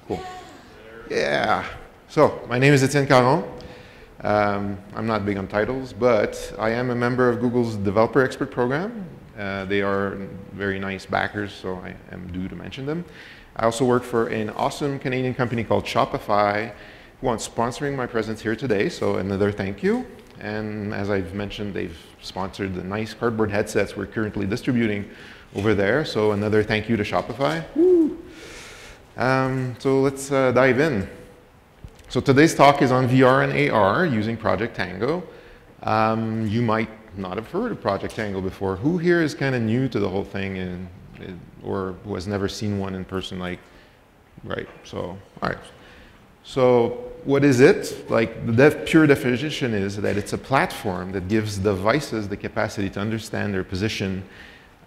Cool. Yeah. So, my name is Etienne Caron. I'm not big on titles, but I am a member of Google's Developer Expert Program. They are very nice backers, so I am due to mention them. I also work for an awesome Canadian company called Shopify, who are sponsoring my presence here today, so another thank you. And as I've mentioned, they've sponsored the nice cardboard headsets we're currently distributing over there, so another thank you to Shopify. Woo. So let's dive in. So today's talk is on VR and AR using Project Tango. You might not have heard of Project Tango before. Who here is kind of new to the whole thing or who has never seen one in person? Like, right, so, all right. So what is it? Like, the pure definition is that it's a platform that gives devices the capacity to understand their position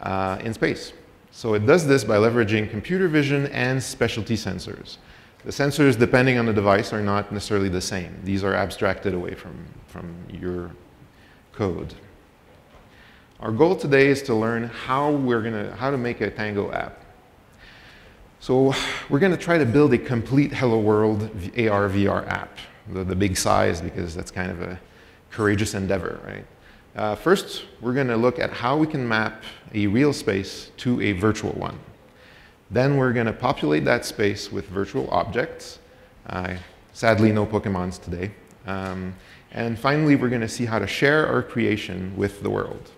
in space. So it does this by leveraging computer vision and specialty sensors. The sensors, depending on the device, are not necessarily the same. These are abstracted away from your code. Our goal today is to learn how to make a Tango app. So we're going to try to build a complete Hello World AR VR app, the big size, because that's kind of a courageous endeavor, right? First, we're going to look at how we can map a real space to a virtual one. Then we're going to populate that space with virtual objects. Sadly, no Pokemons today. And finally, we're going to see how to share our creation with the world.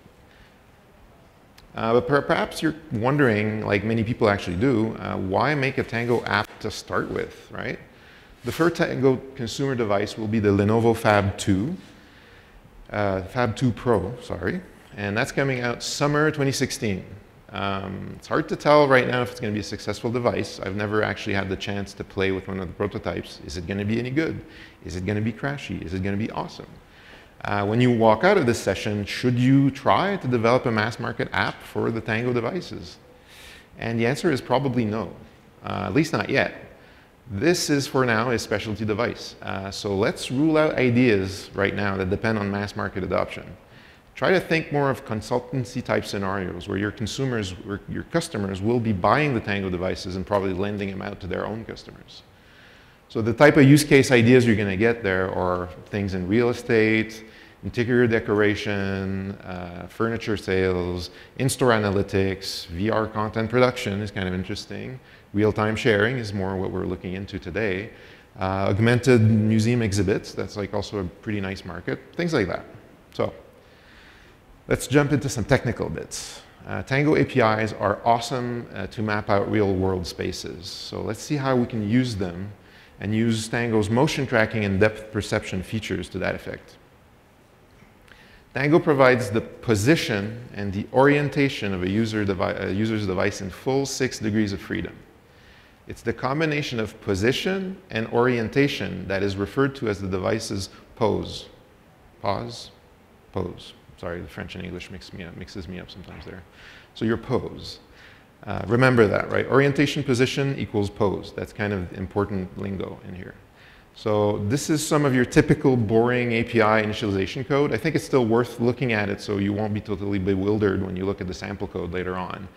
But perhaps you're wondering, like many people actually do, why make a Tango app to start with, right? The first Tango consumer device will be the Lenovo Fab 2. Fab 2 Pro, sorry, and that's coming out summer 2016. It's hard to tell right now if it's going to be a successful device. I've never actually had the chance to play with one of the prototypes. Is it going to be any good? Is it going to be crashy? Is it going to be awesome? When you walk out of this session, should you try to develop a mass market app for the Tango devices? And the answer is probably no, at least not yet. This is, for now, a specialty device. So let's rule out ideas right now that depend on mass market adoption. Try to think more of consultancy type scenarios where your consumers, or your customers will be buying the Tango devices and probably lending them out to their own customers. So the type of use case ideas you're going to get there are things in real estate, interior decoration, furniture sales, in-store analytics, VR content production is kind of interesting. Real-time sharing is more what we're looking into today. Augmented museum exhibits, that's like also a pretty nice market. Things like that. So let's jump into some technical bits. Tango APIs are awesome to map out real-world spaces. So let's see how we can use them and use Tango's motion tracking and depth perception features to that effect. Tango provides the position and the orientation of a user's device in full 6 degrees of freedom. It's the combination of position and orientation that is referred to as the device's pose. Pause? Pose. Sorry, the French and English mixes me up sometimes there. So your pose. Remember that, right? Orientation, position equals pose. That's kind of important lingo in here. So this is some of your typical boring API initialization code. I think it's still worth looking at it so you won't be totally bewildered when you look at the sample code later on.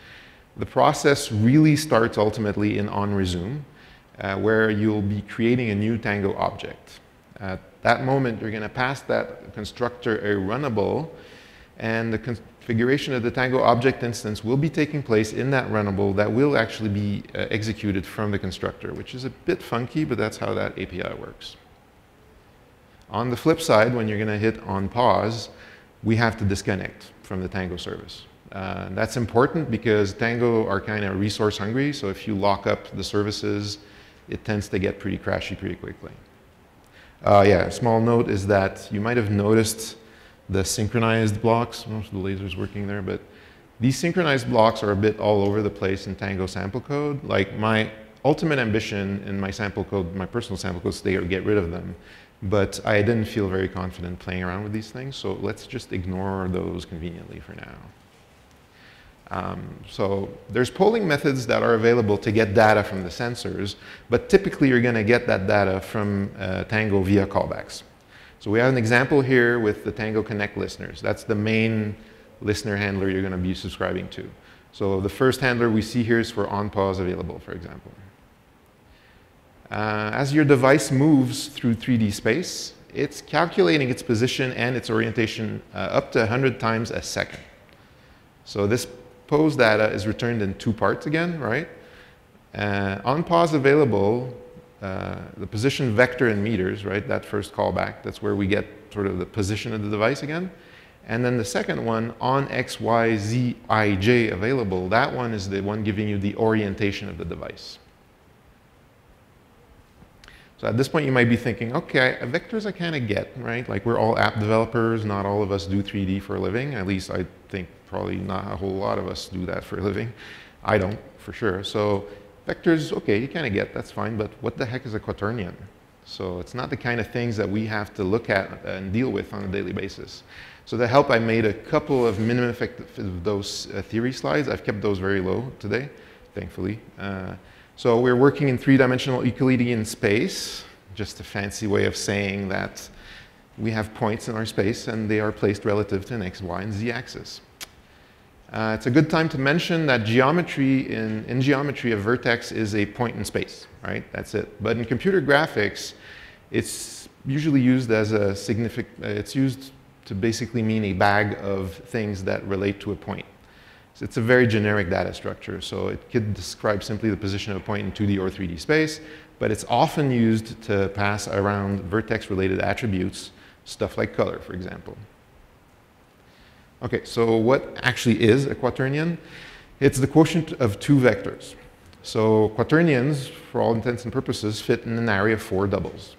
The process really starts ultimately in onResume, where you'll be creating a new Tango object. At that moment, you're going to pass that constructor a runnable, and the configuration of the Tango object instance will be taking place in that runnable that will actually be executed from the constructor, which is a bit funky, but that's how that API works. On the flip side, when you're going to hit on pause, we have to disconnect from the Tango service. That's important because Tango are kind of resource hungry, so if you lock up the services, it tends to get pretty crashy pretty quickly. Yeah, a small note is that you might have noticed the synchronized blocks. Most of the lasers working there, but these synchronized blocks are a bit all over the place in Tango sample code. Like my ultimate ambition in my sample code, my personal sample code, is to get rid of them. But I didn't feel very confident playing around with these things, so let's just ignore those conveniently for now. So there's polling methods that are available to get data from the sensors, but typically you're going to get that data from Tango via callbacks. So we have an example here with the Tango Connect listeners. That's the main listener handler you're going to be subscribing to. So the first handler we see here is for on-pause available, for example. As your device moves through 3D space, it's calculating its position and its orientation up to 100 times a second. So this pose data is returned in 2 parts again, right? On pause available, the position vector in meters, right? That first callback, that's where we get sort of the position of the device again. And then the second one, on X, Y, Z, I, J available, that one is the one giving you the orientation of the device. So at this point, you might be thinking, okay, vectors I kind of get, right? Like we're all app developers. Not all of us do 3D for a living. At least I think probably not a whole lot of us do that for a living. I don't, for sure. So vectors, okay, you kind of get, that's fine. But what the heck is a quaternion? So it's not the kind of things that we have to look at and deal with on a daily basis. So to help, I made a couple of minimum effective of those theory slides. I've kept those very low today, thankfully. So we're working in 3-dimensional Euclidean space, just a fancy way of saying that we have points in our space and they are placed relative to an X, Y, and Z axis. It's a good time to mention that geometry, in geometry, a vertex is a point in space, right? That's it. But in computer graphics, it's usually used as a it's used to basically mean a bag of things that relate to a point. It's a very generic data structure, so it could describe simply the position of a point in 2D or 3D space, but it's often used to pass around vertex-related attributes, stuff like color, for example. Okay, so what actually is a quaternion? It's the quotient of 2 vectors. So quaternions, for all intents and purposes, fit in an array of 4 doubles.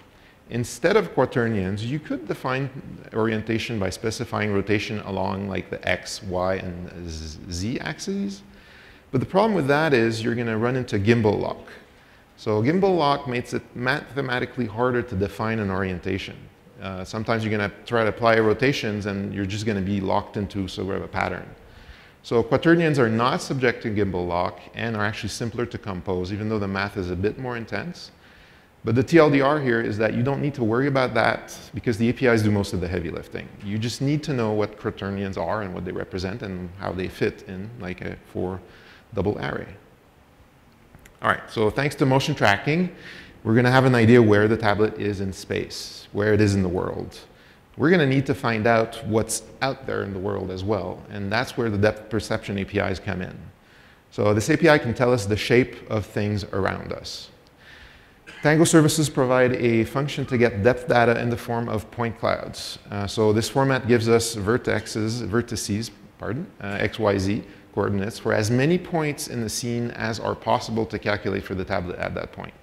Instead of quaternions, you could define orientation by specifying rotation along like the X, Y, and Z axes. But the problem with that is you're going to run into Gimbal Lock. So Gimbal Lock makes it mathematically harder to define an orientation. Sometimes you're going to try to apply rotations and you're just going to be locked into sort of a pattern. So quaternions are not subject to Gimbal Lock and are actually simpler to compose, even though the math is a bit more intense. But the TLDR here is that you don't need to worry about that because the APIs do most of the heavy lifting. You just need to know what quaternions are and what they represent and how they fit in like a 4-double array. All right, so thanks to motion tracking, we're going to have an idea where the tablet is in space, where it is in the world. We're going to need to find out what's out there in the world as well, and that's where the depth perception APIs come in. So this API can tell us the shape of things around us. Tango services provide a function to get depth data in the form of point clouds. So this format gives us vertices, X, Y, Z coordinates for as many points in the scene as are possible to calculate for the tablet at that point.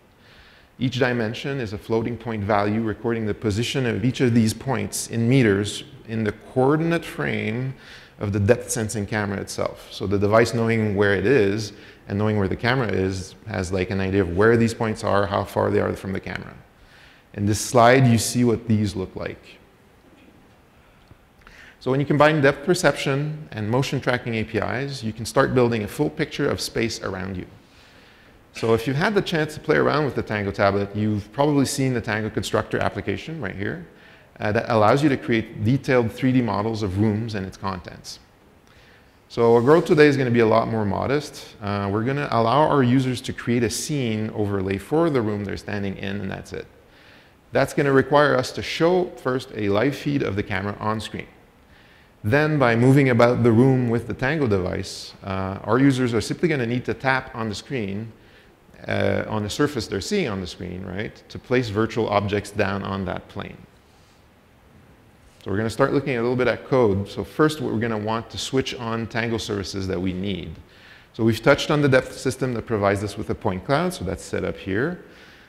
Each dimension is a floating point value recording the position of each of these points in meters in the coordinate frame of the depth sensing camera itself. So the device knowing where it is and knowing where the camera is has like an idea of where these points are, how far they are from the camera. In this slide, you see what these look like. So when you combine depth perception and motion tracking APIs, you can start building a full picture of space around you. So if you've had the chance to play around with the Tango tablet, you've probably seen the Tango Constructor application right here that allows you to create detailed 3D models of rooms and its contents. So our growth today is going to be a lot more modest. We're going to allow our users to create a scene overlay for the room they're standing in, and that's it. That's going to require us to show first a live feed of the camera on screen. Then by moving about the room with the Tango device, our users are simply going to need to tap on the screen, on the surface they're seeing on the screen, right, to place virtual objects down on that plane. So we're going to start looking a little bit at code. So first, we're going to want to switch on Tango services that we need. So we've touched on the depth system that provides us with a point cloud, so that's set up here.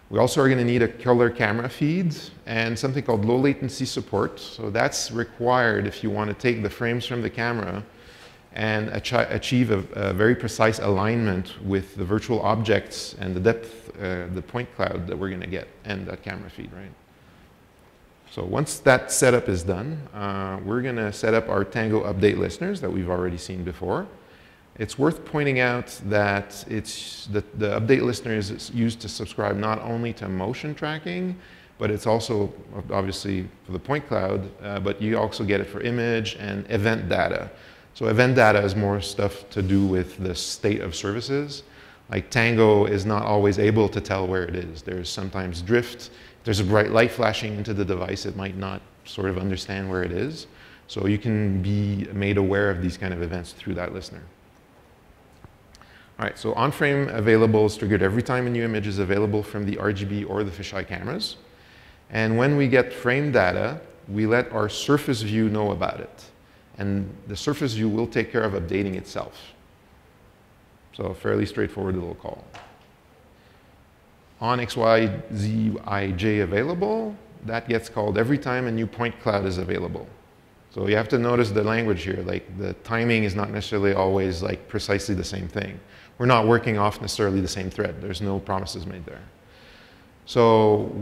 We also are going to need a color camera feed and something called low latency support. So that's required if you want to take the frames from the camera and achieve a very precise alignment with the virtual objects and the depth, the point cloud that we're going to get and that camera feed, right? So once that setup is done, we're going to set up our Tango update listeners that we've already seen before. It's worth pointing out that the update listener is used to subscribe not only to motion tracking, but it's also obviously for the point cloud, but you also get it for image and event data. So event data is more stuff to do with the state of services, Like Tango is not always able to tell where it is. There's sometimes drift. There's a bright light flashing into the device. It might not sort of understand where it is. So you can be made aware of these kind of events through that listener. All right, so on-frame available is triggered every time a new image is available from the RGB or the fisheye cameras. And when we get frame data, we let our surface view know about it. And the surface view will take care of updating itself. So a fairly straightforward little call. On X, Y, Z, I, J available, that gets called every time a new point cloud is available. So you have to notice the language here. Like the timing is not necessarily always like precisely the same thing. We're not working off necessarily the same thread. There's no promises made there. So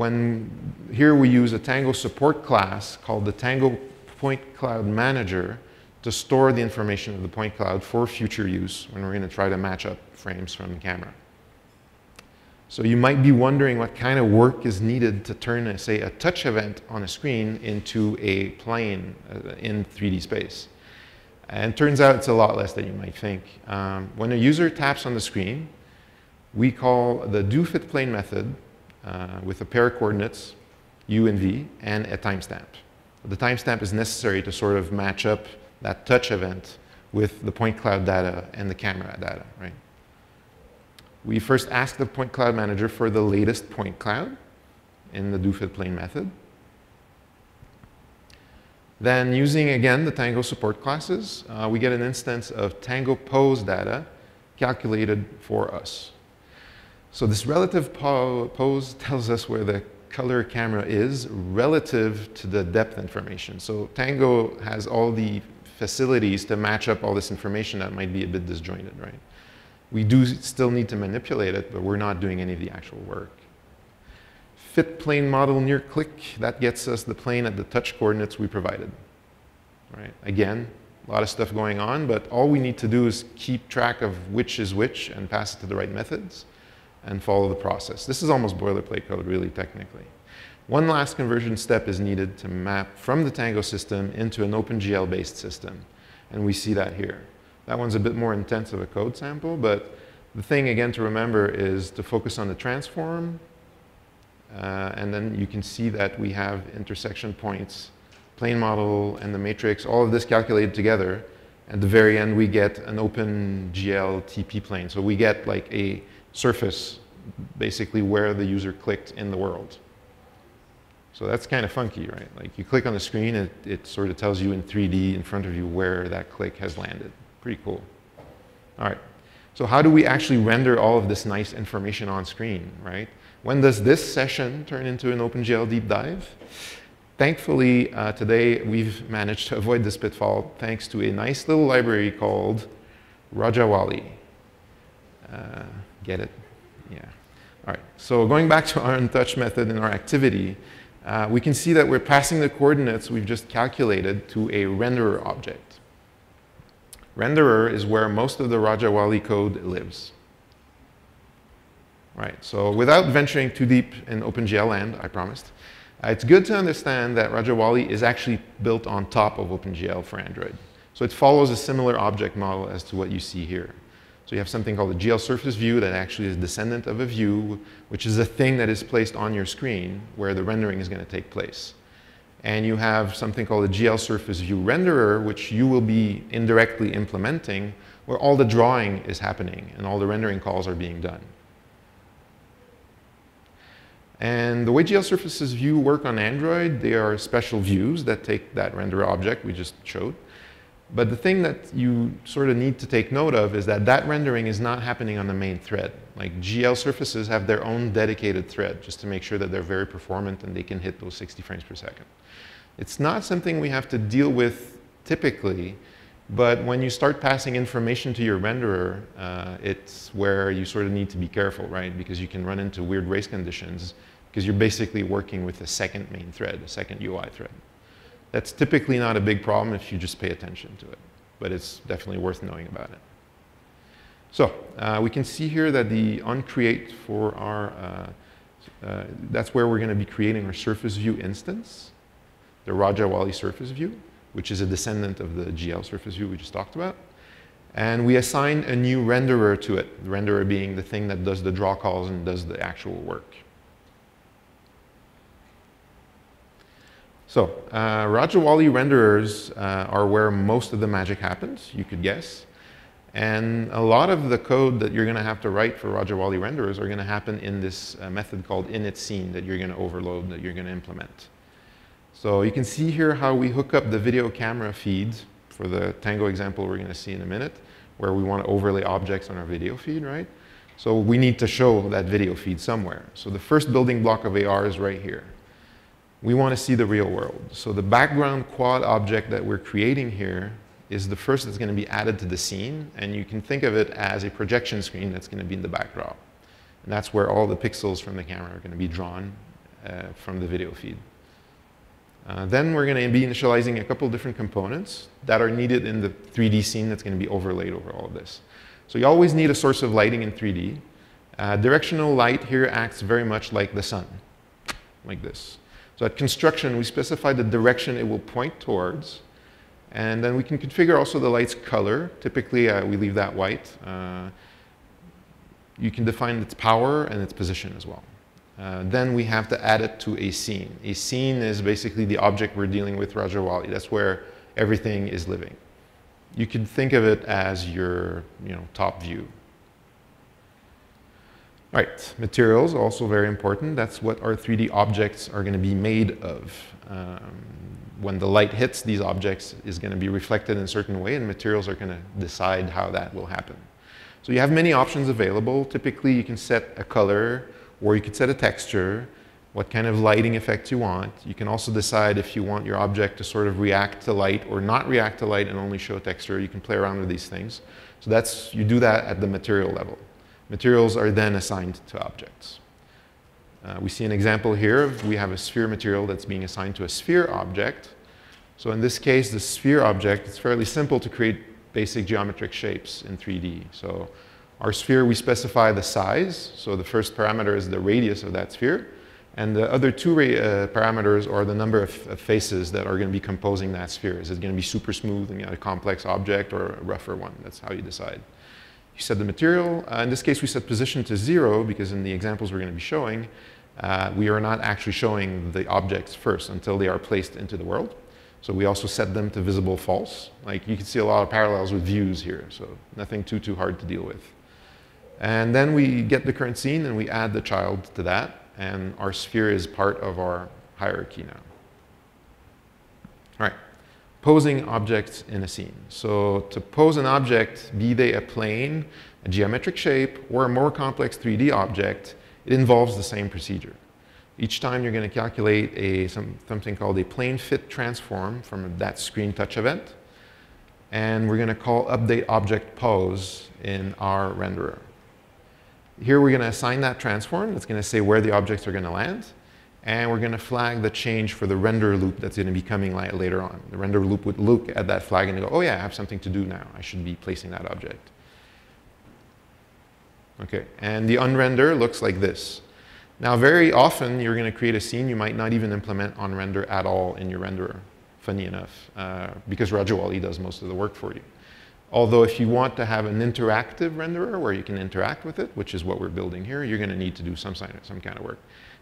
here we use a Tango support class called the Tango Point Cloud Manager to store the information of the point cloud for future use when we're going to try to match up frames from the camera. So you might be wondering what kind of work is needed to turn, say, a touch event on a screen into a plane in 3D space. And it turns out it's a lot less than you might think. When a user taps on the screen, we call the doFitPlane method with a pair of coordinates, U and V, and a timestamp. The timestamp is necessary to sort of match up that touch event with the point cloud data and the camera data, right? We first ask the point cloud manager for the latest point cloud in the doFitPlane method. Then using, again, the Tango support classes, we get an instance of Tango pose data calculated for us. So this relative pose tells us where the color camera is relative to the depth information. So Tango has all the facilities to match up all this information that might be a bit disjointed, right? We do still need to manipulate it, but we're not doing any of the actual work. Fit plane model near click, that gets us the plane at the touch coordinates we provided. Right? Again, a lot of stuff going on, but all we need to do is keep track of which is which and pass it to the right methods and follow the process. This is almost boilerplate code, really, technically. One last conversion step is needed to map from the Tango system into an OpenGL-based system, and we see that here. That one's a bit more intense of a code sample, but the thing, again, to remember is to focus on the transform, and then you can see that we have intersection points, plane model, and the matrix, all of this calculated together. At the very end, we get an OpenGL TP plane. So we get like a surface, basically where the user clicked in the world. So that's kind of funky, right? Like you click on the screen, it sort of tells you in 3D in front of you where that click has landed. Pretty cool. All right. So how do we actually render all of this nice information on screen, right? When does this session turn into an OpenGL deep dive? Thankfully, today we've managed to avoid this pitfall thanks to a nice little library called Rajawali. Get it? Yeah. All right. So going back to our untouch method in our activity, we can see that we're passing the coordinates we've just calculated to a renderer object. Renderer is where most of the Rajawali code lives. Right, so without venturing too deep in OpenGL land, I promised, it's good to understand that Rajawali is actually built on top of OpenGL for Android. So it follows a similar object model as to what you see here. So you have something called a GL surface view that actually is descendant of a view, which is a thing that is placed on your screen where the rendering is going to take place. And you have something called a GL surface view renderer, which you will be indirectly implementing, where all the drawing is happening and all the rendering calls are being done. And the way GL surfaces view work on Android, they are special views that take that renderer object we just showed. But the thing that you sort of need to take note of is that that rendering is not happening on the main thread. Like GL surfaces have their own dedicated thread just to make sure that they're very performant and they can hit those 60 frames per second. It's not something we have to deal with typically, but when you start passing information to your renderer, it's where you sort of need to be careful, right? Because you can run into weird race conditions because you're basically working with a second main thread, a second UI thread. That's typically not a big problem if you just pay attention to it, but it's definitely worth knowing about it. So we can see here that the onCreate for our, that's where we're going to be creating our surface view instance, the Rajawali surface view, which is a descendant of the GL surface view we just talked about. And we assign a new renderer to it, the renderer being the thing that does the draw calls and does the actual work. So Rajawali Renderers are where most of the magic happens, you could guess. And a lot of the code that you're going to have to write for Rajawali Renderers are going to happen in this method called initScene that you're going to overload, that you're going to implement. So you can see here how we hook up the video camera feed for the Tango example we're going to see in a minute, where we want to overlay objects on our video feed, right? So we need to show that video feed somewhere. So the first building block of AR is right here. We want to see the real world. So the background quad object that we're creating here is the first that's going to be added to the scene, and you can think of it as a projection screen that's going to be in the backdrop. And that's where all the pixels from the camera are going to be drawn from the video feed. Then we're going to be initializing a couple different components that are needed in the 3D scene that's going to be overlaid over all of this. So you always need a source of lighting in 3D. Directional light here acts very much like the sun, like this. So at construction, we specify the direction it will point towards. And then we can configure also the light's color. Typically, we leave that white. You can define its power and its position as well. Then we have to add it to a scene. A scene is basically the object we're dealing with Rajawali. That's where everything is living. You can think of it as your top view. All right, materials, also very important. That's what our 3D objects are going to be made of. When the light hits these objects is going to be reflected in a certain way, and materials are going to decide how that will happen. So you have many options available. Typically, you can set a color, or you could set a texture, what kind of lighting effect you want. You can also decide if you want your object to sort of react to light or not react to light and only show texture. You can play around with these things. So you do that at the material level. Materials are then assigned to objects. We see an example here. We have a sphere material that's being assigned to a sphere object. So in this case, the sphere object, it's fairly simple to create basic geometric shapes in 3D. So our sphere, we specify the size. So the first parameter is the radius of that sphere. And the other two parameters are the number of faces that are going to be composing that sphere. Is it going to be super smooth and a complex object, or a rougher one? That's how you decide. You set the material. In this case, we set position to 0 because in the examples we're going to be showing, we are not actually showing the objects first until they are placed into the world. So we also set them to visible false. Like you can see a lot of parallels with views here, so nothing too hard to deal with. And then we get the current scene and we add the child to that, and our sphere is part of our hierarchy now. All right. Posing objects in a scene. So to pose an object, be they a plane, a geometric shape, or a more complex 3D object, it involves the same procedure. Each time you're going to calculate something called a plane fit transform from that screen touch event, and we're going to call update object pose in our renderer. Here we're going to assign that transform. It's going to say where the objects are going to land. And we're going to flag the change for the render loop that's going to be coming later on. The render loop would look at that flag and go, oh yeah, I have something to do now. I should be placing that object. Okay, and the unrender looks like this. Now, very often, you're going to create a scene you might not even implement on render at all in your renderer, funny enough, because Rajawali does most of the work for you. Although if you want to have an interactive renderer where you can interact with it, which is what we're building here, you're going to need to do some kind of work.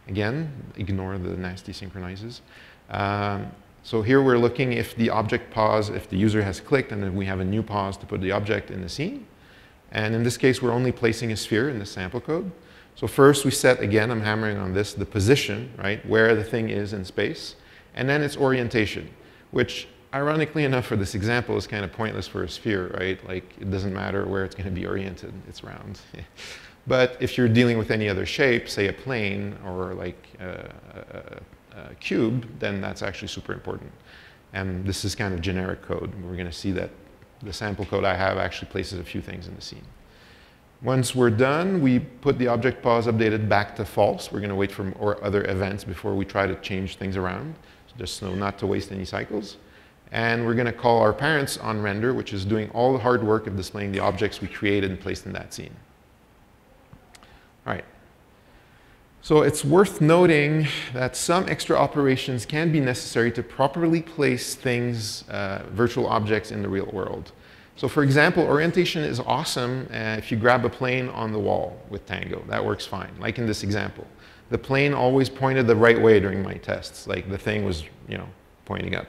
Again, ignore the nasty synchronizes. So here we're looking if the object pause, if the user has clicked, and then we have a new pause to put the object in the scene. And in this case, we're only placing a sphere in the sample code. So first we set, again, I'm hammering on this, the position, right, where the thing is in space, and then its orientation, which ironically enough for this example is kind of pointless for a sphere, right? Like it doesn't matter where it's going to be oriented, it's round. But if you're dealing with any other shape, say a plane or like a cube, then that's actually super important. And this is kind of generic code. We're going to see that the sample code I have actually places a few things in the scene. Once we're done, we put the object pause updated back to false. We're going to wait for other events before we try to change things around, so just so not to waste any cycles. And we're going to call our parents on render, which is doing all the hard work of displaying the objects we created and placed in that scene. All right. So it's worth noting that some extra operations can be necessary to properly place things, virtual objects in the real world. So for example, orientation is awesome if you grab a plane on the wall with Tango. That works fine, like in this example. The plane always pointed the right way during my tests, like the thing was, pointing up.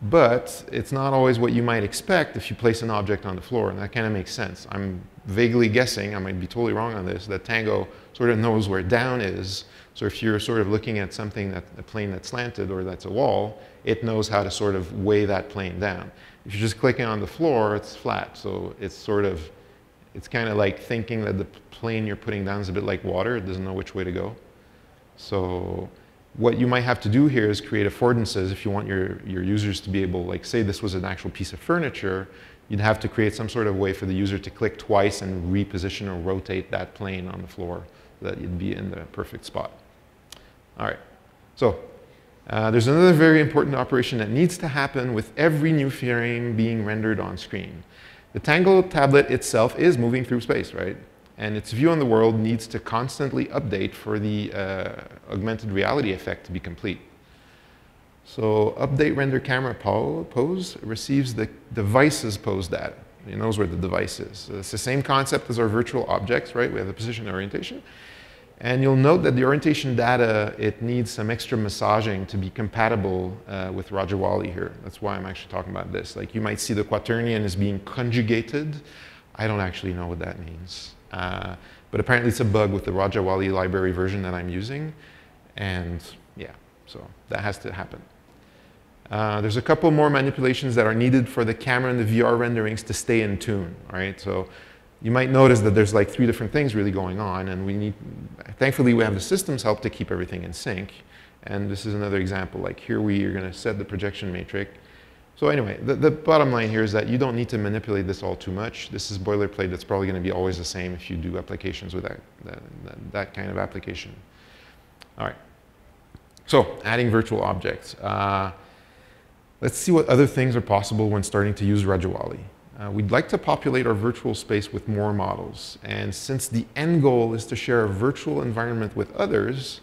But it's not always what you might expect if you place an object on the floor, and that kind of makes sense. I'm vaguely guessing, I might be totally wrong on this, that Tango sort of knows where down is. So if you're sort of looking at something, a plane that's slanted or that's a wall, it knows how to sort of weigh that plane down. If you're just clicking on the floor, it's flat. So it's kind of like thinking that the plane you're putting down is a bit like water. It doesn't know which way to go. So what you might have to do here is create affordances if you want your users to be able, like say this was an actual piece of furniture, you'd have to create some sort of way for the user to click twice and reposition or rotate that plane on the floor so that you'd be in the perfect spot. All right, so there's another very important operation that needs to happen with every new frame being rendered on screen. The Tango tablet itself is moving through space, right? And its view on the world needs to constantly update for the augmented reality effect to be complete. So update render camera pose receives the device's pose data. It knows where the device is. So it's the same concept as our virtual objects, right? We have the position and orientation. And you'll note that the orientation data, it needs some extra massaging to be compatible with Rajawali here. That's why I'm actually talking about this. Like you might see the quaternion is being conjugated. I don't actually know what that means. But apparently it's a bug with the Rajawali library version that I'm using. And yeah, so that has to happen. There's a couple more manipulations that are needed for the camera and the VR renderings to stay in tune, right? So you might notice that there's like 3 different things really going on, and thankfully we have the system's help to keep everything in sync. And this is another example, like here we are gonna set the projection matrix. So anyway, the bottom line here is that you don't need to manipulate this all too much. This is boilerplate that's probably gonna be always the same if you do applications with that kind of application. All right, so adding virtual objects. Let's see what other things are possible when starting to use Rajawali. We'd like to populate our virtual space with more models. And since the end goal is to share a virtual environment with others,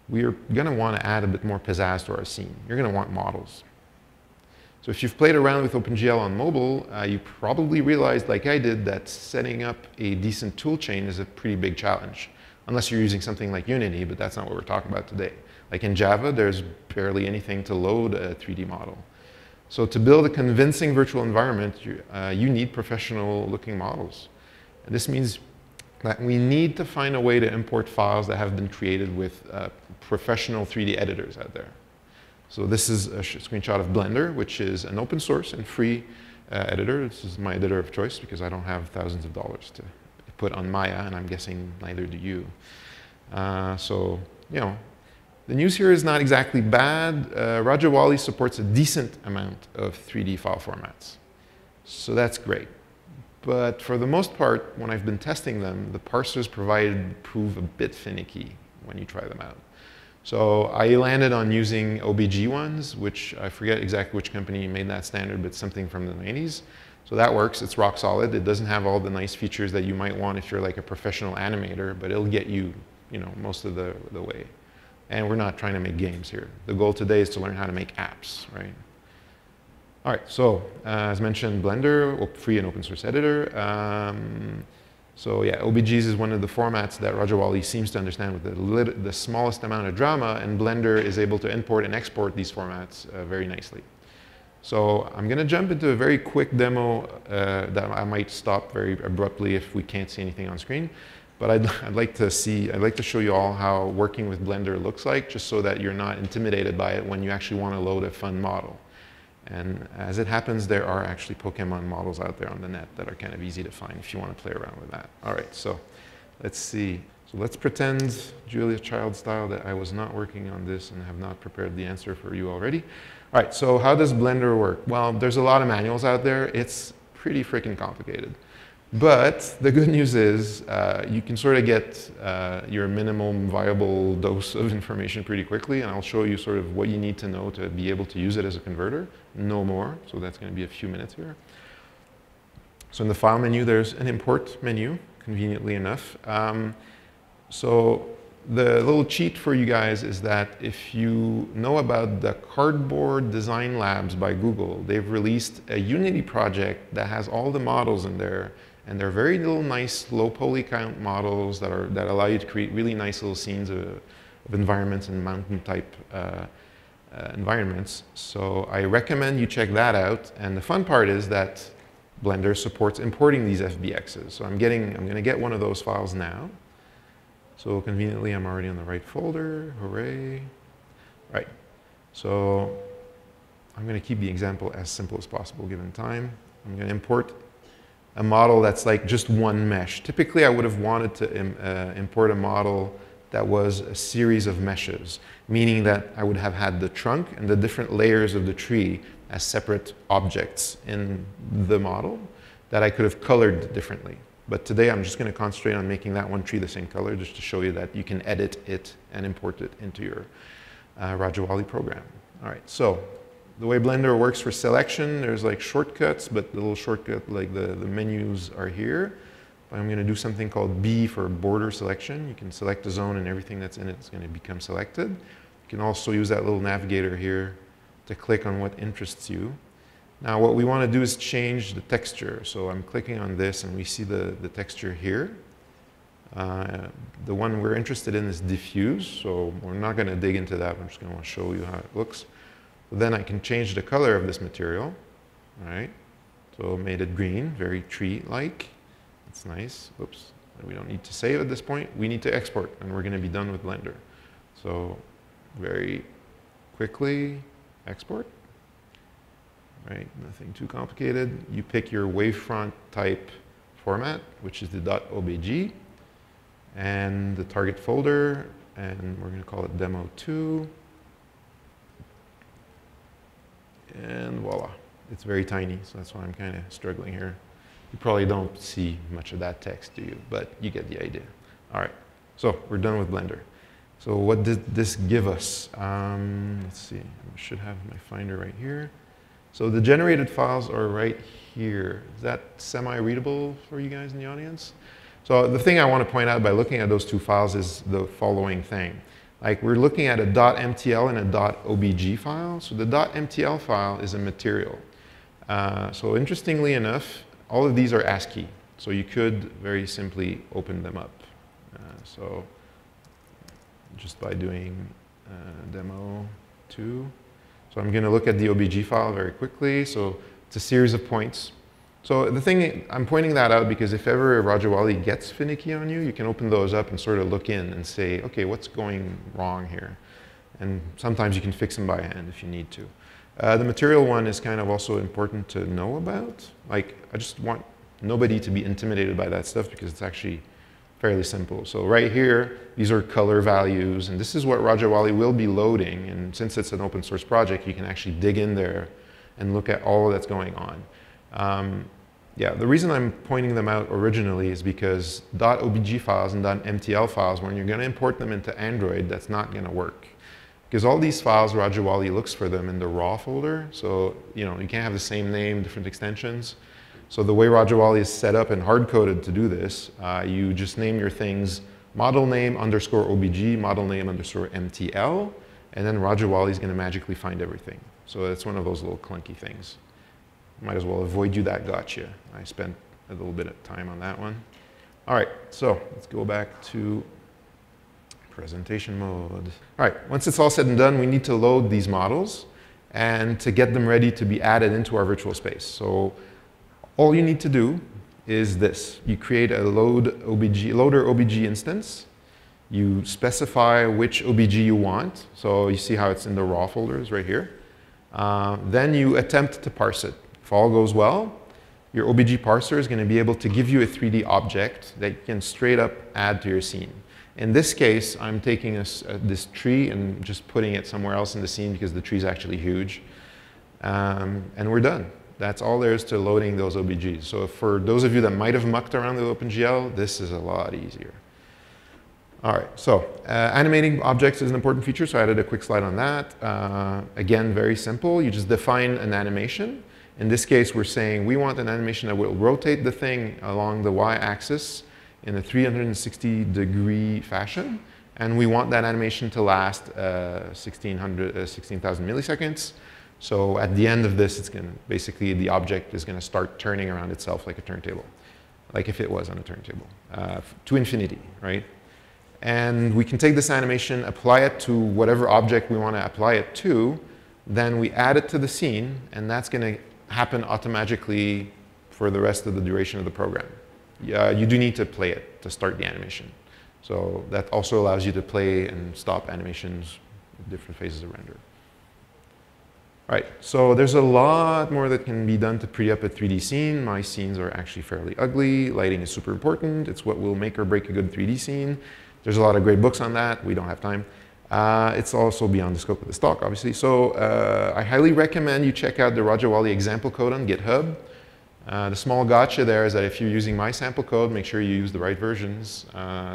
we are going to want to add a bit more pizzazz to our scene. You're going to want models. So if you've played around with OpenGL on mobile, you probably realized, like I did, that setting up a decent toolchain is a pretty big challenge. Unless you're using something like Unity, but that's not what we're talking about today. Like in Java, there's barely anything to load a 3D model. So to build a convincing virtual environment, you need professional-looking models. And this means that we need to find a way to import files that have been created with professional 3D editors out there. So this is a screenshot of Blender, which is an open source and free editor. This is my editor of choice because I don't have thousands of dollars to put on Maya, and I'm guessing neither do you. The news here is not exactly bad. Rajawali supports a decent amount of 3D file formats. So that's great. But for the most part, when I've been testing them, the parsers provided prove a bit finicky when you try them out. So I landed on using OBG ones, which I forget exactly which company made that standard, but something from the 90s. So that works. It's rock solid. It doesn't have all the nice features that you might want if you're like a professional animator, but it'll get you, most of the way. And we're not trying to make games here. The goal today is to learn how to make apps, right? All right, so as mentioned, Blender, free and open source editor. So yeah, OBGs is one of the formats that Rajawali seems to understand with the smallest amount of drama, and Blender is able to import and export these formats very nicely. So I'm gonna jump into a very quick demo that I might stop very abruptly if we can't see anything on screen. But I'd like to show you all how working with Blender looks like, just so that you're not intimidated by it when you actually want to load a fun model. And as it happens, there are actually Pokemon models out there on the net that are kind of easy to find if you want to play around with that. All right, so let's see. So let's pretend, Julia Child style, that I was not working on this and have not prepared the answer for you already. All right, so how does Blender work? Well, there's a lot of manuals out there. It's pretty freaking complicated. But the good news is you can sort of get your minimum viable dose of information pretty quickly, and I'll show you sort of what you need to know to be able to use it as a converter, no more. So that's going to be a few minutes here. So in the file menu, there's an import menu, conveniently enough. So the little cheat for you guys is that if you know about the Cardboard Design Labs by Google, they've released a Unity project that has all the models in there, and they're very little nice low poly count models that allow you to create really nice little scenes of environments and mountain type environments. So I recommend you check that out. And the fun part is that Blender supports importing these FBXs. So I'm going to get one of those files now. So conveniently, I'm already on the right folder. Hooray. Right. So I'm going to keep the example as simple as possible given time. I'm going to import a model that's like just one mesh. Typically, I would have wanted to import a model that was a series of meshes, meaning that I would have had the trunk and the different layers of the tree as separate objects in the model that I could have colored differently. But today I'm just going to concentrate on making that one tree the same color just to show you that you can edit it and import it into your Rajawali program. All right, so the way Blender works for selection, there's like shortcuts, but the little shortcut, like the menus are here. I'm going to do something called B for border selection. You can select a zone and everything that's in it is going to become selected. You can also use that little navigator here to click on what interests you. Now what we want to do is change the texture. So I'm clicking on this and we see the texture here. The one we're interested in is diffuse, so we're not going to dig into that. I'm just going to show you how it looks. Then I can change the color of this material. All right. So made it green, very tree-like. That's nice. Oops. We don't need to save at this point. We need to export, and we're going to be done with Blender. So very quickly, export. Right, nothing too complicated. You pick your wavefront type format, which is the .obj, and the target folder, and we're going to call it demo2. And voila. It's very tiny, so that's why I'm kind of struggling here. You probably don't see much of that text, do you? But you get the idea. All right, so we're done with Blender. So what did this give us? Let's see, I should have my Finder right here. So the generated files are right here. Is that semi-readable for you guys in the audience? So the thing I want to point out by looking at those two files is the following thing. Like we're looking at a .mtl and a .obj file. So the .mtl file is a material. So interestingly enough, all of these are ASCII. So you could very simply open them up. So just by doing demo 2. So I'm going to look at the OBG file very quickly. So it's a series of points. So the thing, I'm pointing that out because if ever Rajawali gets finicky on you, you can open those up and sort of look in and say, okay, what's going wrong here? And sometimes you can fix them by hand if you need to. The material one is kind of also important to know about. Like, I just want nobody to be intimidated by that stuff because it's actually fairly simple. So right here, these are color values, and this is what Rajawali will be loading. And since it's an open source project, you can actually dig in there and look at all that's going on. Yeah, the reason I'm pointing them out originally is because .obg files and .mtl files, when you're going to import them into Android, that's not going to work. Because all these files, Rajawali looks for them in the raw folder. So, you know, you can't have the same name, different extensions. So the way Rajawali is set up and hard-coded to do this, you just name your things model name underscore obg, model name underscore mtl, and then Rajawali is going to magically find everything. So that's one of those little clunky things. Might as well avoid you that gotcha. I spent a little bit of time on that one. All right, so let's go back to presentation mode. All right, once it's all said and done, we need to load these models and to get them ready to be added into our virtual space. So all you need to do is this. You create a loader OBG instance. You specify which OBG you want. So you see how it's in the raw folders right here. Then you attempt to parse it. If all goes well, your OBG parser is going to be able to give you a 3D object that you can straight up add to your scene. In this case, I'm taking this tree and just putting it somewhere else in the scene because the tree is actually huge. And we're done. That's all there is to loading those OBGs. So for those of you that might have mucked around with OpenGL, this is a lot easier. All right, so animating objects is an important feature, so I added a quick slide on that. Again, very simple. You just define an animation. In this case, we're saying we want an animation that will rotate the thing along the y-axis in a 360-degree fashion, and we want that animation to last 16,000 milliseconds. So at the end of this, it's going to basically the object is going to start turning around itself like a turntable, like if it was on a turntable, to infinity, right? And we can take this animation, apply it to whatever object we want to apply it to, then we add it to the scene, and that's going to happen automatically for the rest of the duration of the program. You do need to play it to start the animation. So that also allows you to play and stop animations at different phases of render. All right, so there's a lot more that can be done to pretty up a 3D scene. My scenes are actually fairly ugly. Lighting is super important. It's what will make or break a good 3D scene. There's a lot of great books on that. We don't have time. It's also beyond the scope of this talk, obviously. So I highly recommend you check out the Rajawali example code on GitHub. The small gotcha there is that if you're using my sample code, make sure you use the right versions.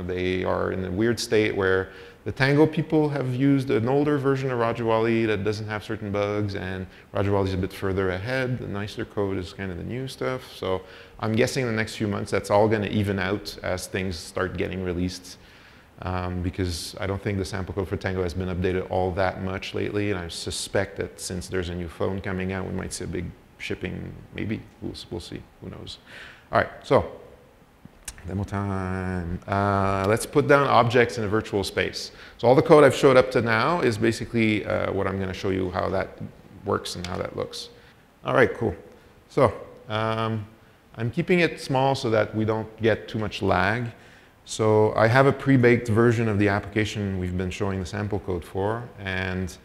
They are in a weird state where the Tango people have used an older version of Rajawali that doesn't have certain bugs, and Rajawali is a bit further ahead. The nicer code is kind of the new stuff. So I'm guessing in the next few months that's all going to even out as things start getting released. Because I don't think the sample code for Tango has been updated all that much lately, and I suspect that since there's a new phone coming out, we might see a big shipping, maybe. We'll see. Who knows? All right, so demo time. Let's put down objects in a virtual space. So all the code I've showed up to now is basically what I'm going to show you how that works and how that looks. All right, cool. So I'm keeping it small so that we don't get too much lag. So I have a pre-baked version of the application we've been showing the sample code for, and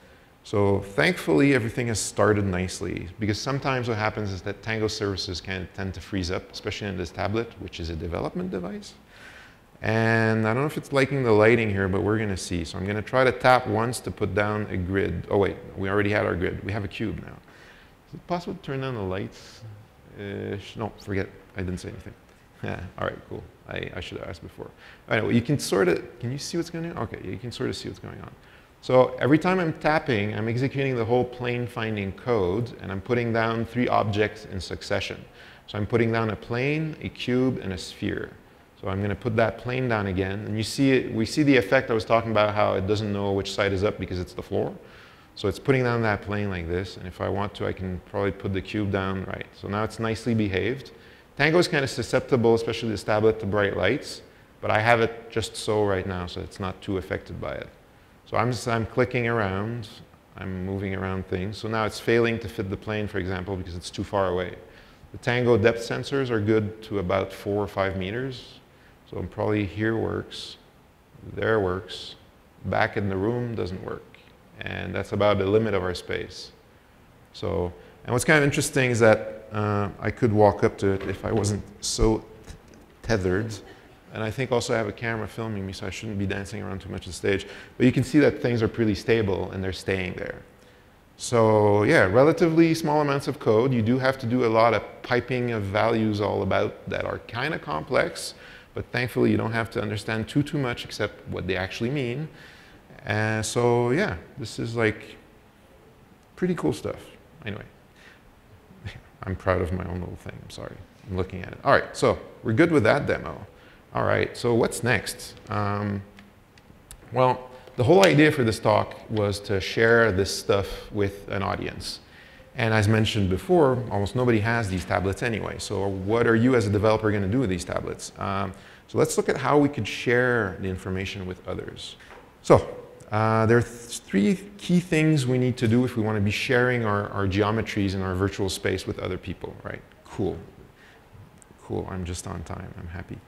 so thankfully everything has started nicely, because sometimes what happens is that Tango services can tend to freeze up, especially on this tablet, which is a development device. And I don't know if it's liking the lighting here, but we're going to see. So I'm going to try to tap once to put down a grid. Oh wait, we already had our grid. We have a cube now. Is it possible to turn down the lights? No, forget. I didn't say anything. Yeah, all right, cool. I should have asked before. Anyway, you can sort of, can you see what's going on? Okay, you can sort of see what's going on. So every time I'm tapping, I'm executing the whole plane finding code, and I'm putting down 3 objects in succession. So I'm putting down a plane, a cube, and a sphere. So I'm going to put that plane down again, and you see it, we see the effect I was talking about, how it doesn't know which side is up because it's the floor. So it's putting down that plane like this, and if I want to, I can probably put the cube down right. So now it's nicely behaved. Tango is kind of susceptible, especially this tablet, to bright lights, but I have it just so right now, so it's not too affected by it. So I'm clicking around, I'm moving around things. So now it's failing to fit the plane, for example, because it's too far away. The Tango depth sensors are good to about 4 or 5 meters. So probably here works, there works, back in the room doesn't work. And that's about the limit of our space. So, and what's kind of interesting is that I could walk up to it if I wasn't so tethered. And I think also I have a camera filming me, so I shouldn't be dancing around too much on stage. But you can see that things are pretty stable and they're staying there. So yeah, relatively small amounts of code. You do have to do a lot of piping of values all about that are kind of complex, but thankfully you don't have to understand too much except what they actually mean. So yeah, this is like pretty cool stuff. Anyway, I'm proud of my own little thing. I'm sorry, I'm looking at it. All right, so we're good with that demo. All right, so what's next? Well, the whole idea for this talk was to share this stuff with an audience. And as mentioned before, almost nobody has these tablets anyway. So what are you as a developer going to do with these tablets? So let's look at how we could share the information with others. So there are 3 key things we need to do if we want to be sharing our geometries in our virtual space with other people, right? Cool. Cool, I'm just on time. I'm happy.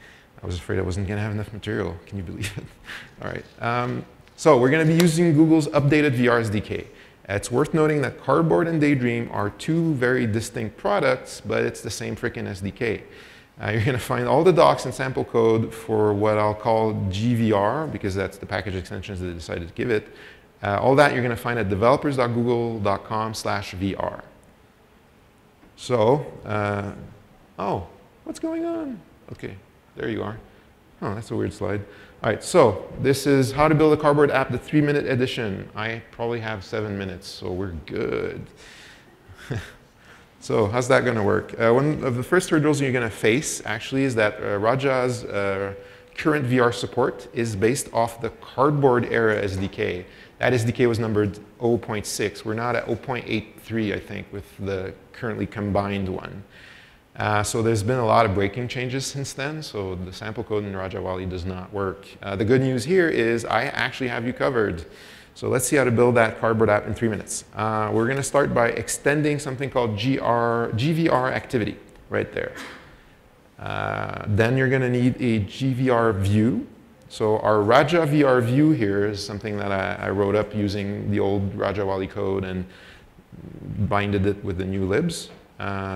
I was afraid I wasn't going to have enough material. Can you believe it? All right. So we're going to be using Google's updated Vr Sdk. It's worth noting that Cardboard and Daydream are 2 very distinct products, but it's the same frickin' SDK. You're going to find all the docs and sample code for what I'll call GVR, because that's the package extensions that they decided to give it. All that you're going to find at developers.google.com/VR. So, oh, what's going on? Okay, there you are. Oh, that's a weird slide. All right, so this is how to build a cardboard app, the 3-minute edition. I probably have 7 minutes, so we're good. So how's that going to work? One of the first hurdles you're going to face, actually, is that Raja's current VR support is based off the cardboard era SDK. That SDK was numbered 0.6. We're not at 0.83, I think, with the currently combined one. So there's been a lot of breaking changes since then, so the sample code in Rajawali does not work. The good news here is I actually have you covered. So let's see how to build that cardboard app in 3 minutes. We're going to start by extending something called GVR activity right there. Then you're going to need a GVR view. So our Raja VR view here is something that I wrote up using the old Rajawali code and binded it with the new libs.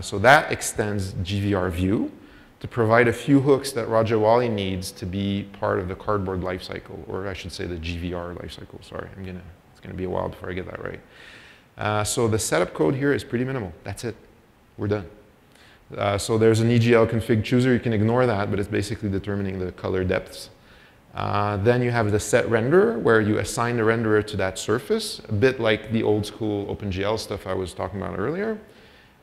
So that extends GVR view to provide a few hooks that Rajawali needs to be part of the cardboard lifecycle, or I should say the GVR lifecycle. Sorry, it's gonna be a while before I get that right. So the setup code here is pretty minimal. That's it. We're done. So there's an EGL config chooser. You can ignore that, but it's basically determining the color depths. Then you have the set renderer, where you assign the renderer to that surface, a bit like the old school OpenGL stuff I was talking about earlier.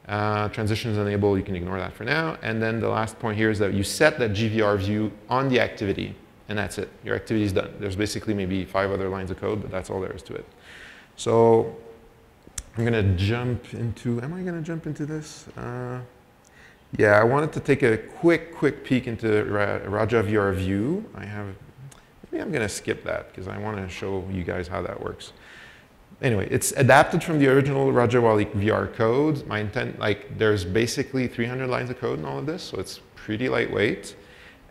Transitions enable, you can ignore that for now. And then the last point here is that you set that GVR view on the activity, and that's it. Your activity is done. There's basically maybe 5 other lines of code, but that's all there is to it. So I'm going to jump into, am I going to jump into this? Yeah, I wanted to take a quick peek into Raja VR view. Maybe I'm going to skip that because I want to show you guys how that works. Anyway, it's adapted from the original Rajawali VR code. My intent, there's basically 300 lines of code in all of this, so it's pretty lightweight.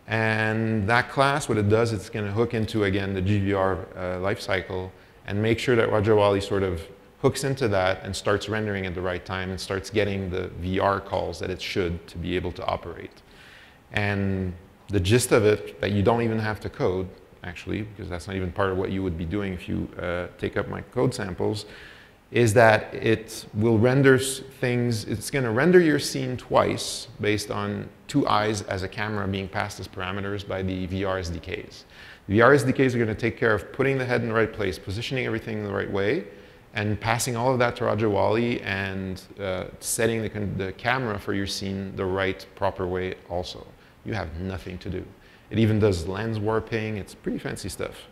And that class, what it does, it's going to hook into, again, the GVR lifecycle and make sure that Rajawali sort of hooks into that and starts rendering at the right time and starts getting the VR calls that it should to be able to operate. And the gist of it, that you don't even have to code, actually, because that's not even part of what you would be doing if you take up my code samples, is that it will render things, it's going to render your scene twice based on 2 eyes as a camera being passed as parameters by the Vr Sdks. The Vr Sdks are going to take care of putting the head in the right place, positioning everything in the right way, and passing all of that to Rajawali and setting the camera for your scene the right, proper way also. You have nothing to do. It even does lens warping. It's pretty fancy stuff.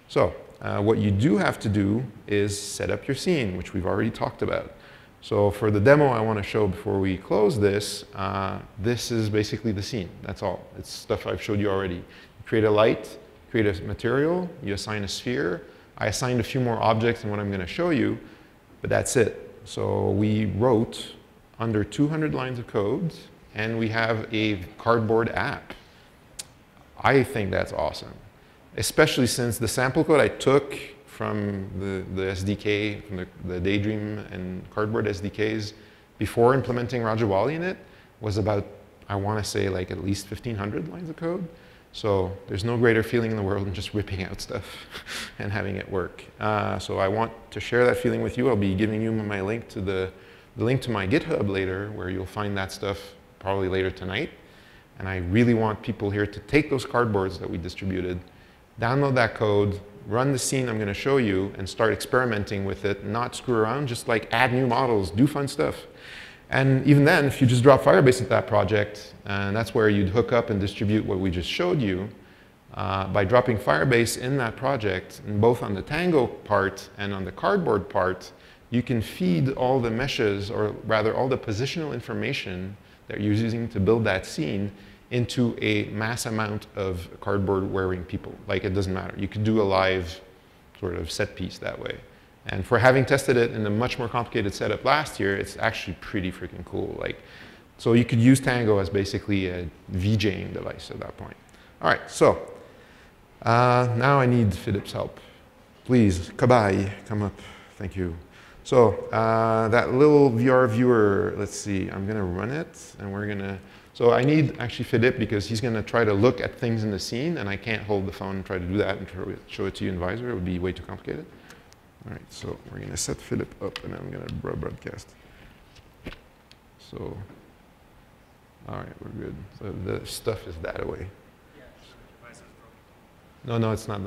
So what you do have to do is set up your scene, which we've already talked about. So for the demo I want to show before we close this, this is basically the scene. That's all. It's stuff I've showed you already. You create a light, create a material, you assign a sphere. I assigned a few more objects in what I'm going to show you, but that's it. So we wrote under 200 lines of code, and we have a cardboard app. I think that's awesome, especially since the sample code I took from the SDK, from the Daydream and Cardboard SDKs before implementing Rajawali in it was about, I want to say, at least 1,500 lines of code. So there's no greater feeling in the world than just ripping out stuff and having it work. So I want to share that feeling with you. I'll be giving you my link to the link to my GitHub later, where you'll find that stuff probably later tonight. And I really want people here to take those cardboards that we distributed, download that code, run the scene I'm going to show you, and start experimenting with it, not screw around, just add new models, do fun stuff. And even then, if you just drop Firebase into that project, and that's where you'd hook up and distribute what we just showed you, by dropping Firebase in that project, and both on the Tango part and on the cardboard part, you can feed all the meshes, or rather all the positional information that you're using to build that scene into a mass amount of cardboard wearing people. It doesn't matter. You could do a live sort of set piece that way. And for having tested it in a much more complicated setup last year, it's actually pretty freaking cool. So you could use Tango as basically a VJing device at that point. All right, so now I need Philip's help. Please, Kabai, come up. Thank you. So that little VR viewer, let's see, I'm going to run it, and we're going to, so I need actually Philip because he's going to try to look at things in the scene, and I can't hold the phone and try to do that and show it to you in Visor. It would be way too complicated. All right, so we're going to set Philip up, and I'm going to broadcast. So, all right, we're good. So the stuff is that away. No, it's not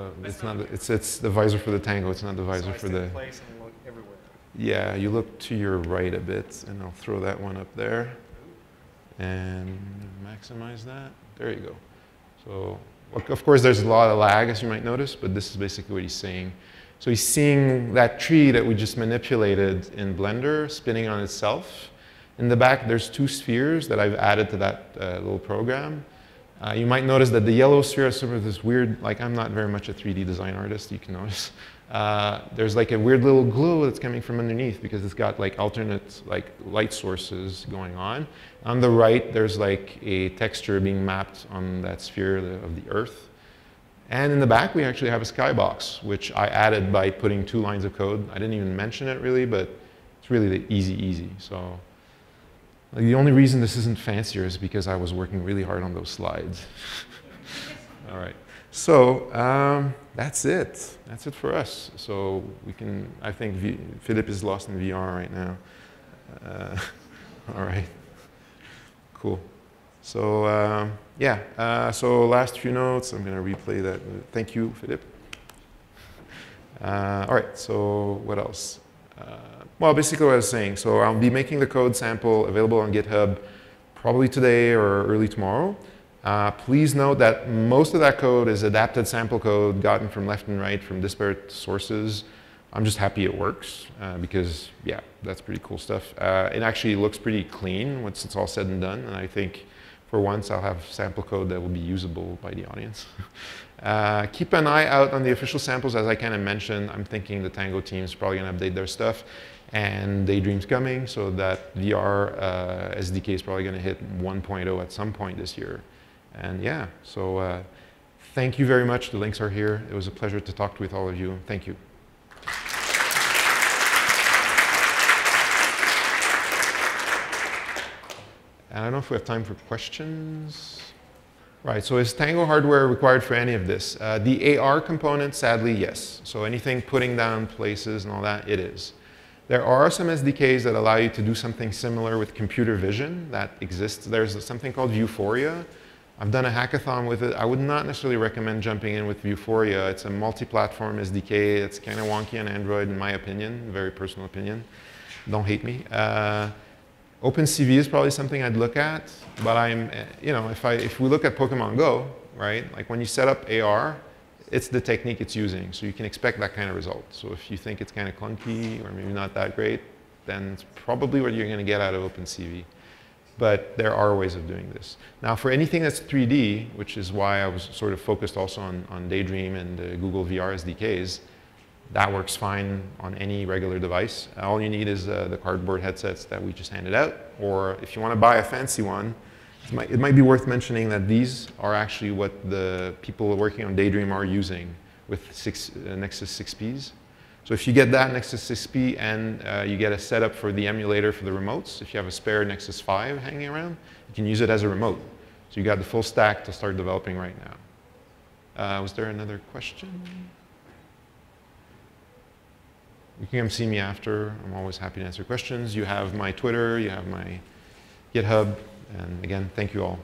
it's the visor for the Tango. It's not the visor for the. Place and look everywhere. Yeah, you look to your right a bit, and I'll throw that one up there, and maximize that. There you go. So of course, there's a lot of lag, as you might notice, but this is basically what he's saying. So he's seeing that tree that we just manipulated in Blender spinning on itself. In the back, there's 2 spheres that I've added to that little program. You might notice that the yellow sphere has sort of this weird, like I'm not very much a 3D design artist, you can notice. There's like a weird little glow that's coming from underneath because it's got like alternate like light sources going on. On the right, there's like a texture being mapped on that sphere of the Earth. And in the back, we actually have a skybox, which I added by putting 2 lines of code. I didn't even mention it really, but it's really the easy. So like, the only reason this isn't fancier is because I was working really hard on those slides. All right. So that's it. That's it for us. So we can, I think Philip is lost in VR right now. All right. Cool. So yeah, so last few notes, I'm going to replay that. Thank you, Philip. All right, so what else? Well, basically what I was saying. So I'll be making the code sample available on GitHub probably today or early tomorrow. Please note that most of that code is adapted sample code gotten from left and right from disparate sources. I'm just happy it works because, yeah, that's pretty cool stuff. It actually looks pretty clean once it's all said and done, and I think for once I'll have sample code that will be usable by the audience. Keep an eye out on the official samples. As I kind of mentioned, I'm thinking the Tango team is probably going to update their stuff, and Daydream's coming, so that VR SDK is probably going to hit 1.0 at some point this year. And yeah, so thank you very much. The links are here. It was a pleasure to talk with all of you. Thank you. I don't know if we have time for questions. Right, so is Tango hardware required for any of this? The AR component, sadly, yes. So anything putting down places and all that, it is. There are some SDKs that allow you to do something similar with computer vision that exists. There's something called Vuforia. I've done a hackathon with it. I would not necessarily recommend jumping in with Vuforia. It's a multi-platform SDK. It's kind of wonky on Android, in my opinion, very personal opinion. Don't hate me. OpenCV is probably something I'd look at, but I'm, you know, if we look at Pokemon Go, right, like when you set up AR, it's the technique it's using, so you can expect that kind of result. So if you think it's kind of clunky or maybe not that great, then it's probably what you're going to get out of OpenCV. But there are ways of doing this. Now, for anything that's 3D, which is why I was sort of focused also on Daydream and Google VR SDKs, that works fine on any regular device. All you need is the cardboard headsets that we just handed out. Or if you want to buy a fancy one, it might be worth mentioning that these are actually what the people working on Daydream are using with Nexus 6Ps. So if you get that Nexus 6P and you get a setup for the emulator for the remotes, if you have a spare Nexus 5 hanging around, you can use it as a remote. So you got the full stack to start developing right now. Was there another question? You can come see me after. I'm always happy to answer questions. You have my Twitter, you have my GitHub, and again, thank you all.